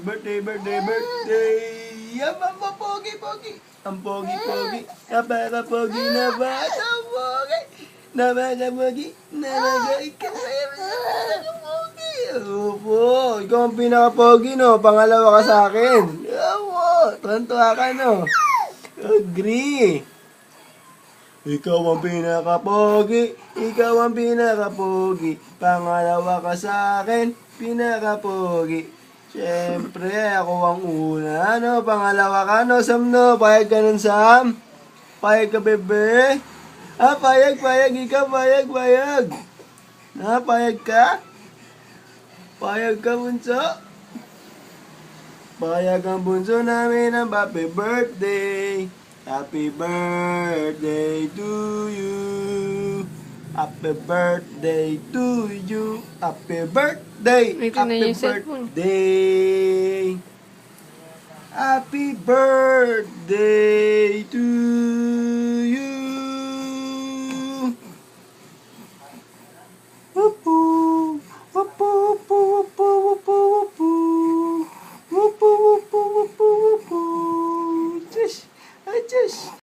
birthday. Ang pogi. Ang pogi. Napaka-pogi na bata, pogi. Napaka-pogi. Napaka-pogi. Opo, ikaw ang pinaka-pogi, no? Pangalawa ka sa akin. Opo, tuwan-tuwa ka, no? Agree. Ikaw ang pinaka-pogi. Pangalawa ka sa akin, pinaka-pogi. Siyempre, ako ang una, no? Pangalawa ka, no, Sam, no? Payag ka nun, Sam? Payag ka, bebe? Ah, payag. Ikaw, payag. Ha, payag ka? Payag ka, bunso? Payag ang bunso namin ng happy birthday. Happy birthday to you. Happy birthday to you. Happy birthday. Ito na Happy yung cellphone. birthday. Happy birthday to